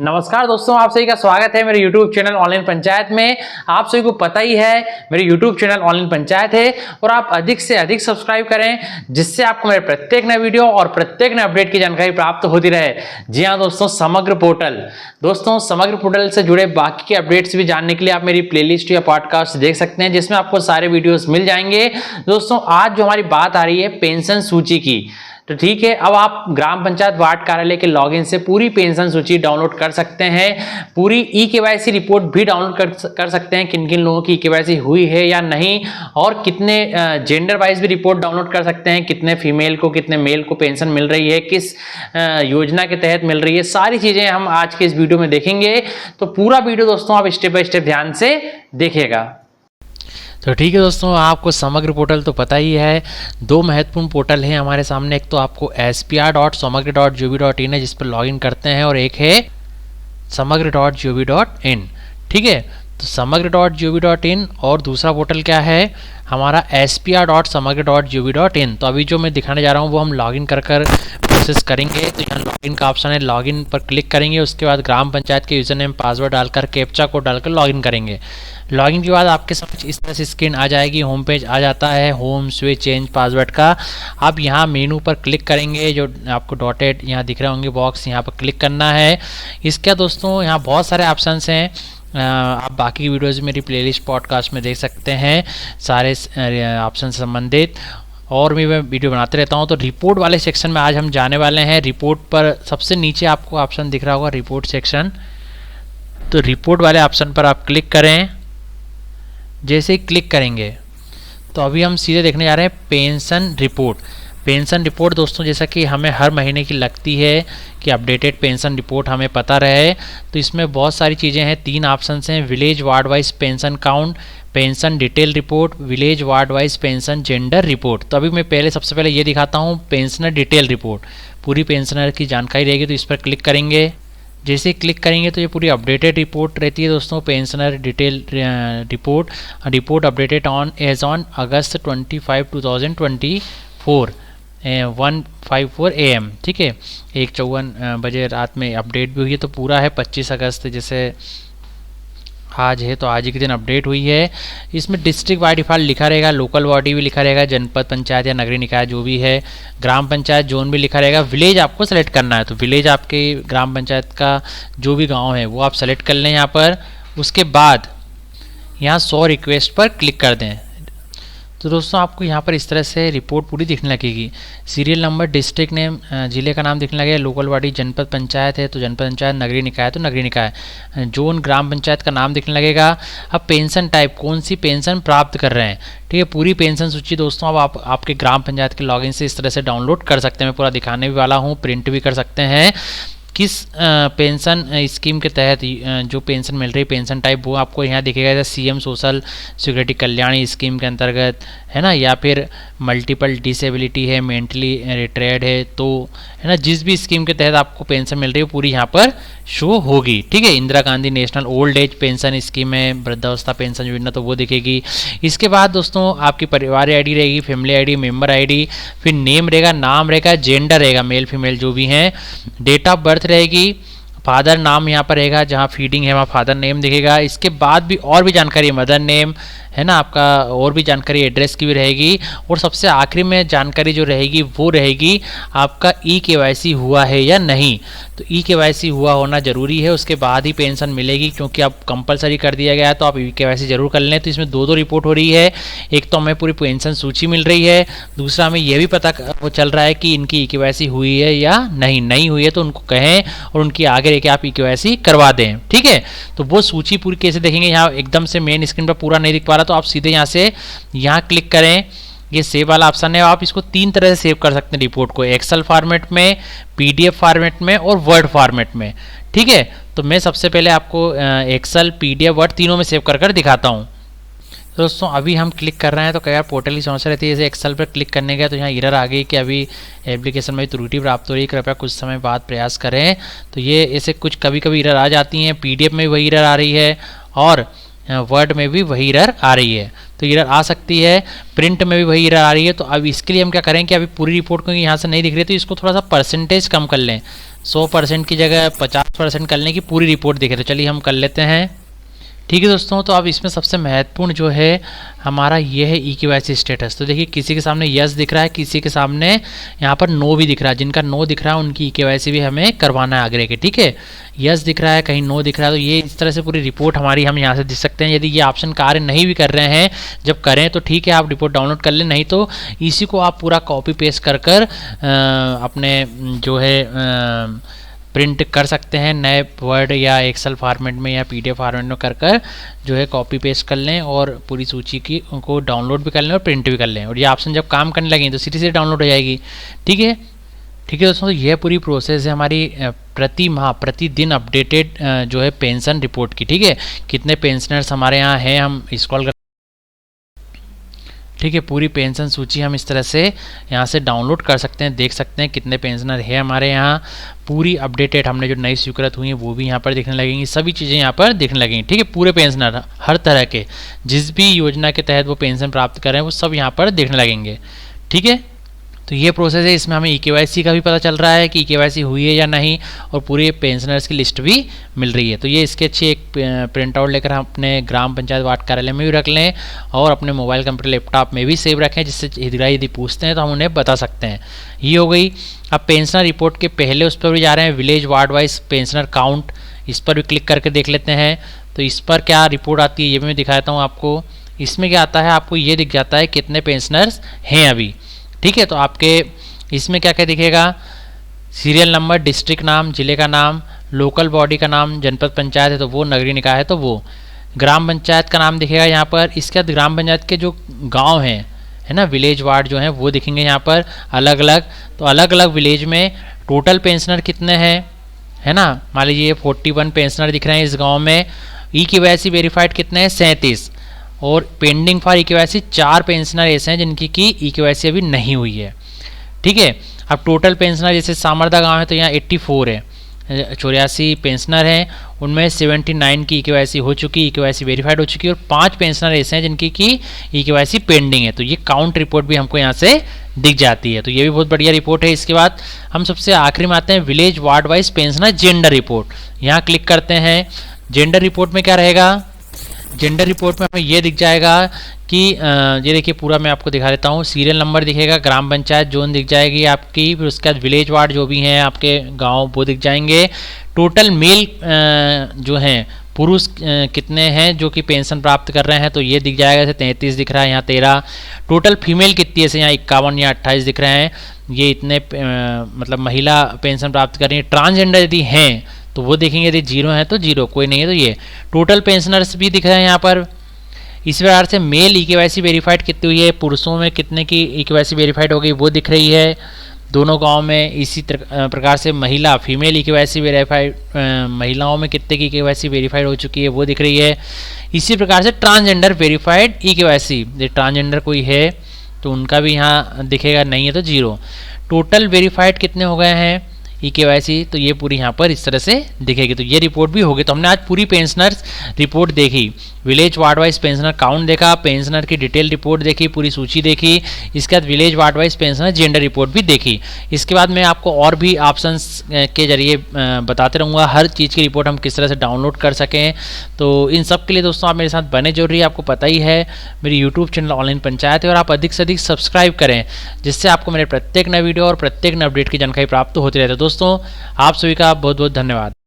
नमस्कार दोस्तों, आप सभी का स्वागत है मेरे YouTube चैनल ऑनलाइन पंचायत में। आप सभी को पता ही है मेरे YouTube चैनल ऑनलाइन पंचायत है और आप अधिक से अधिक सब्सक्राइब करें जिससे आपको मेरे प्रत्येक नए वीडियो और प्रत्येक नए अपडेट की जानकारी प्राप्त होती रहे। जी हाँ दोस्तों, समग्र पोर्टल से जुड़े बाकी के अपडेट्स भी जानने के लिए आप मेरी प्लेलिस्ट या पॉडकास्ट देख सकते हैं जिसमें आपको सारे वीडियोस मिल जाएंगे। दोस्तों आज जो हमारी बात आ रही है पेंशन सूची की, तो ठीक है, अब आप ग्राम पंचायत वार्ड कार्यालय के लॉगिन से पूरी पेंशन सूची डाउनलोड कर सकते हैं। पूरी ई-केवाईसी रिपोर्ट भी डाउनलोड कर सकते हैं, किन किन लोगों की ई-केवाईसी हुई है या नहीं, और कितने जेंडर वाइज भी रिपोर्ट डाउनलोड कर सकते हैं, कितने फीमेल को कितने मेल को पेंशन मिल रही है, किस योजना के तहत मिल रही है। सारी चीजें हम आज के इस वीडियो में देखेंगे। तो पूरा वीडियो दोस्तों आप स्टेप बाय स्टेप ध्यान से देखिएगा। तो ठीक है दोस्तों, आपको समग्र पोर्टल तो पता ही है। दो महत्वपूर्ण पोर्टल हैं हमारे सामने। एक तो आपको spr.samagr.gov.in है जिस पर लॉगिन करते हैं, और एक है samagr.gov.in। ठीक है, तो samagr.gov.in और दूसरा पोर्टल क्या है हमारा spr.samagr.gov.in। तो अभी जो मैं दिखाने जा रहा हूँ वो हम लॉगिन कर प्रोसेस करेंगे। तो यहाँ लॉगिन का ऑप्शन है, लॉगिन पर क्लिक करेंगे। उसके बाद ग्राम पंचायत के यूजर नेम पासवर्ड डालकर कैप्चा कोड डालकर लॉगिन करेंगे। लॉगिन के बाद आपके समझ इस तरह से स्क्रीन आ जाएगी, होम पेज आ जाता है, होम स्विच चेंज पासवर्ड का। आप यहाँ मेनू पर क्लिक करेंगे, जो आपको डॉटेड यहाँ दिख रहे होंगे बॉक्स, यहाँ पर क्लिक करना है। इसका दोस्तों यहाँ बहुत सारे ऑप्शंस हैं। आप बाकी वीडियोज़ मेरी प्लेलिस्ट पॉडकास्ट में देख सकते हैं सारे ऑप्शन से संबंधित, और भी मैं वीडियो बनाते रहता हूं। तो रिपोर्ट वाले सेक्शन में आज हम जाने वाले हैं। रिपोर्ट पर सबसे नीचे आपको ऑप्शन दिख रहा होगा रिपोर्ट सेक्शन, तो रिपोर्ट वाले ऑप्शन पर आप क्लिक करें। जैसे ही क्लिक करेंगे तो अभी हम सीधे देखने जा रहे हैं पेंशन रिपोर्ट। पेंशन रिपोर्ट दोस्तों जैसा कि हमें हर महीने की लगती है कि अपडेटेड पेंशन रिपोर्ट हमें पता रहे, तो इसमें बहुत सारी चीज़ें हैं। 3 ऑप्शन हैं, village ward wise pension count, pension detail report, village ward wise pension gender report. तो अभी मैं सबसे पहले ये दिखाता हूँ पेंशनर डिटेल रिपोर्ट। पूरी पेंशनर की जानकारी रहेगी, तो इस पर क्लिक करेंगे। जैसे ही क्लिक करेंगे तो ये पूरी अपडेटेड रिपोर्ट रहती है दोस्तों, pensioner detail report updated as on August 25, 2024 1:54 AM। ठीक है, 1:54 बजे रात में अपडेट भी हुई है। तो पूरा है 25 अगस्त, जैसे आज है तो आज ही के दिन अपडेट हुई है। इसमें डिस्ट्रिक्ट बाय डिफॉल्ट लिखा रहेगा, लोकल बॉडी भी लिखा रहेगा, जनपद पंचायत या नगरीय निकाय जो भी है, ग्राम पंचायत जोन भी लिखा रहेगा। विलेज आपको सेलेक्ट करना है, तो विलेज आपके ग्राम पंचायत का जो भी गांव है वो आप सेलेक्ट कर लें यहाँ पर। उसके बाद यहाँ 100 रिक्वेस्ट पर क्लिक कर दें। तो दोस्तों आपको यहाँ पर इस तरह से रिपोर्ट पूरी दिखने लगेगी। सीरियल नंबर, डिस्ट्रिक्ट नेम, जिले का नाम दिखने लगेगा, लोकल बॉडी जनपद पंचायत है तो जनपद पंचायत, नगरीय निकाय है तो नगरीय निकाय, जोन ग्राम पंचायत का नाम दिखने लगेगा। अब पेंशन टाइप, कौन सी पेंशन प्राप्त कर रहे हैं, ठीक है। पूरी पेंशन सूची दोस्तों अब आप आपके ग्राम पंचायत के लॉगिन से इस तरह से डाउनलोड कर सकते हैं। मैं पूरा दिखाने भी वाला हूँ, प्रिंट भी कर सकते हैं। किस पेंशन स्कीम के तहत जो पेंशन मिल रही है, पेंशन टाइप वो आपको यहाँ दिखेगा, जैसे सीएम सोशल सिक्योरिटी कल्याण स्कीम के अंतर्गत है ना, या फिर मल्टीपल डिसेबिलिटी है, मेंटली रिटायर्ड है, तो है ना, जिस भी स्कीम के तहत आपको पेंशन मिल रही है पूरी यहाँ पर शो होगी। ठीक है, Indira Gandhi national old age pension scheme है, वृद्धावस्था पेंशन योजना, तो वो दिखेगी। इसके बाद दोस्तों आपकी परिवार आईडी रहेगी, फैमिली आईडी, मेंबर आईडी, फिर नेम रहेगा, नाम रहेगा, जेंडर रहेगा, मेल फीमेल जो भी हैं, डेट ऑफ बर्थ रहेगी, फादर नाम यहाँ पर रहेगा, जहाँ फीडिंग है वहाँ फादर नेम दिखेगा। इसके बाद भी और भी जानकारी, मदर नेम है ना आपका, और भी जानकारी एड्रेस की भी रहेगी। और सबसे आखिरी में जानकारी जो रहेगी वो रहेगी आपका ई-केवाईसी हुआ है या नहीं। तो ई-केवाईसी हुआ होना ज़रूरी है, उसके बाद ही पेंशन मिलेगी, क्योंकि अब कंपलसरी कर दिया गया है। तो आप ई-केवाईसी जरूर कर लें। तो इसमें दो रिपोर्ट हो रही है, एक तो हमें पूरी पेंशन सूची मिल रही है, दूसरा हमें यह भी पता चल रहा है कि इनकी ई-केवाईसी हुई है या नहीं हुई है तो उनको कहें और उनकी आगे रह के आप ई-केवाईसी करवा दें। ठीक है, तो वो सूची पूरी कैसे देखेंगे, यहाँ एकदम से मेन स्क्रीन पर पूरा नहीं दिख पा रहा, तो आप सीधे यहाँ से यहाँ क्लिक करें। ये सेव वाला ऑप्शन है, आप इसको 3 तरह से सेव कर सकते हैं रिपोर्ट को, एक्सेल फॉर्मेट में, पीडीएफ फॉर्मेट में और वर्ड फॉर्मेट में। ठीक है, तो मैं सबसे पहले आपको एक्सेल, पीडीएफ, वर्ड तीनों में सेव कर दिखाता हूँ। दोस्तों अभी हम क्लिक कर रहे हैं तो कई बार पोर्टल की समस्या रहती है। जैसे एक्सेल पर क्लिक करने गया तो यहाँ एरर आ गई कि अभी एप्लीकेशन में त्रुटि प्राप्त हो रही है, कृपया कुछ समय बाद प्रयास करें। तो ये ऐसे कुछ कभी कभी एरर आ जाती हैं। पीडीएफ में भी वही एरर आ रही है और वर्ड में भी वही एरर आ रही है। तो एरर आ सकती है, प्रिंट में भी वही एरर आ रही है। तो अब इसके लिए हम क्या करें कि अभी पूरी रिपोर्ट क्योंकि यहाँ से नहीं दिख रही है तो इसको थोड़ा सा परसेंटेज कम कर लें, 100% की जगह 50% कर लें कि पूरी रिपोर्ट दिखे। तो चलिए हम कर लेते हैं। ठीक है दोस्तों, तो अब इसमें सबसे महत्वपूर्ण जो है हमारा ये है EKYC स्टेटस। तो देखिए किसी के सामने यस दिख रहा है, किसी के सामने यहाँ पर नो भी दिख रहा है। जिनका नो दिख रहा है उनकी EKYC भी हमें करवाना है आगे के। ठीक है, यस दिख रहा है, कहीं नो दिख रहा है, तो ये इस तरह से पूरी रिपोर्ट हमारी हम यहाँ से देख सकते हैं। यदि ये ऑप्शन कार्य नहीं भी कर रहे हैं, जब करें तो ठीक है आप रिपोर्ट डाउनलोड कर लें, नहीं तो इसी को आप पूरा कॉपी पेस्ट कर अपने जो है प्रिंट कर सकते हैं नए वर्ड या एक्सेल फॉर्मेट में या PDF फॉर्मेट में कर जो है कॉपी पेस्ट कर लें और पूरी सूची की उनको डाउनलोड भी कर लें और प्रिंट भी कर लें। और ये ऑप्शन जब काम करने लगेंगे तो सीधे सीधे डाउनलोड हो जाएगी। ठीक है दोस्तों, तो यह पूरी प्रोसेस है हमारी प्रति माह प्रतिदिन अपडेटेड जो है पेंशन रिपोर्ट की। ठीक है, कितने पेंशनर्स हमारे यहाँ हैं हम स्क्रॉल कर, ठीक है, पूरी पेंशन सूची हम इस तरह से यहाँ से डाउनलोड कर सकते हैं, देख सकते हैं कितने पेंशनर है हमारे यहाँ। पूरी अपडेटेड हमने जो नई स्वीकृत हुई है वो भी यहाँ पर दिखने लगेंगी, सभी चीज़ें यहाँ पर दिखने लगेंगी। ठीक है, पूरे पेंशनर हर तरह के जिस भी योजना के तहत वो पेंशन प्राप्त कर रहे हैं वो सब यहाँ पर दिखने लगेंगे। ठीक है, तो ये प्रोसेस है, इसमें हमें EKYC का भी पता चल रहा है कि EKYC हुई है या नहीं, और पूरे पेंशनर्स की लिस्ट भी मिल रही है। तो ये इसके अच्छे एक प्रिंट आउट लेकर हम अपने ग्राम पंचायत वार्ड कार्यालय में भी रख लें और अपने मोबाइल कंप्यूटर लैपटॉप में भी सेव रखें, जिससे हितग्राही यदि पूछते हैं तो हम उन्हें बता सकते हैं। ये हो गई। अब पेंशनर रिपोर्ट के पहले उस पर भी जा रहे हैं, village ward wise pensioner count, इस पर भी क्लिक करके देख लेते हैं। तो इस पर क्या रिपोर्ट आती है ये भी मैं दिखाता हूँ आपको। इसमें क्या आता है, आपको ये दिख जाता है कितने पेंशनर्स हैं अभी। ठीक है, तो आपके इसमें क्या क्या दिखेगा, सीरियल नंबर, डिस्ट्रिक्ट नाम, जिले का नाम, लोकल बॉडी का नाम, जनपद पंचायत है तो वो, नगरीय निकाय है तो वो, ग्राम पंचायत का नाम दिखेगा यहाँ पर। इसके बाद ग्राम पंचायत के जो गांव हैं है ना, विलेज वार्ड जो हैं वो दिखेंगे यहाँ पर अलग अलग। तो अलग अलग विलेज में टोटल पेंशनर कितने हैं, है ना, मान लीजिए 41 पेंशनर दिख रहे हैं इस गाँव में। EKYC वेरीफाइड कितने हैं, 37, और पेंडिंग फॉर EKYC 4 पेंशनर ऐसे हैं जिनकी की EKYC अभी नहीं हुई है। ठीक है, अब टोटल पेंशनर जैसे सामरदा गांव है तो यहाँ 84 है, 84 पेंशनर हैं, उनमें 79 की EKYC हो चुकी, EKYC वेरीफाइड हो चुकी है, और 5 पेंशनर ऐसे हैं जिनकी की EKYC पेंडिंग है। तो ये काउंट रिपोर्ट भी हमको यहाँ से दिख जाती है, तो ये भी बहुत बढ़िया रिपोर्ट है। इसके बाद हम सबसे आखिरी में आते हैं village ward wise pensioner gender report. यहाँ क्लिक करते हैं। जेंडर रिपोर्ट में क्या रहेगा, जेंडर रिपोर्ट में हमें ये दिख जाएगा कि ये देखिए पूरा मैं आपको दिखा देता हूँ। सीरियल नंबर दिखेगा, ग्राम पंचायत जोन दिख जाएगी आपकी, फिर उसके बाद विलेज वार्ड जो भी हैं आपके गांव वो दिख जाएंगे। टोटल मेल जो हैं पुरुष कितने हैं जो कि पेंशन प्राप्त कर रहे हैं तो ये दिख जाएगा, जैसे 33 दिख रहा है, यहाँ 13। टोटल फीमेल कितनी है, जैसे यहाँ 51 या 28 दिख रहे हैं, ये इतने मतलब महिला पेंशन प्राप्त कर रही है। ट्रांसजेंडर यदि हैं तो वो देखेंगे, यदि 0 है तो 0, कोई नहीं है तो ये। टोटल पेंशनर्स भी दिख रहे हैं यहाँ पर। इस प्रकार से मेल EKYC वेरीफाइड कितनी हुई है, पुरुषों में कितने की EKYC वेरीफाइड हो गई वो दिख रही है दोनों गांव में। इसी प्रकार से महिला फीमेल EKYC वेरीफाइड, महिलाओं में कितने की EKYC वेरीफाइड हो चुकी है वो दिख रही है। इसी प्रकार से ट्रांसजेंडर वेरीफाइड EKYC, यदि ट्रांसजेंडर कोई है तो उनका भी यहाँ दिखेगा, नहीं है तो 0। टोटल वेरीफाइड कितने हो गए हैं EKYC, तो ये पूरी यहाँ पर इस तरह से दिखेगी। तो ये रिपोर्ट भी होगी। तो हमने आज पूरी पेंशनर्स रिपोर्ट देखी, village ward wise pensioner count देखा, पेंशनर की डिटेल रिपोर्ट देखी, पूरी सूची देखी। इसके बाद village ward wise pensioner gender report भी देखी। इसके बाद मैं आपको और भी ऑप्शंस के जरिए बताते रहूँगा हर चीज़ की रिपोर्ट हम किस तरह से डाउनलोड कर सकें। तो इन सब के लिए दोस्तों आप मेरे साथ बने जरूरी है। आपको पता ही है मेरी यूट्यूब चैनल ऑनलाइन पंचायत है, और आप अधिक से अधिक सब्सक्राइब करें, जिससे आपको मेरे प्रत्येक नए वीडियो और प्रत्येक नए अपडेट की जानकारी प्राप्त होती रहती है। दोस्तों आप सभी का बहुत बहुत धन्यवाद।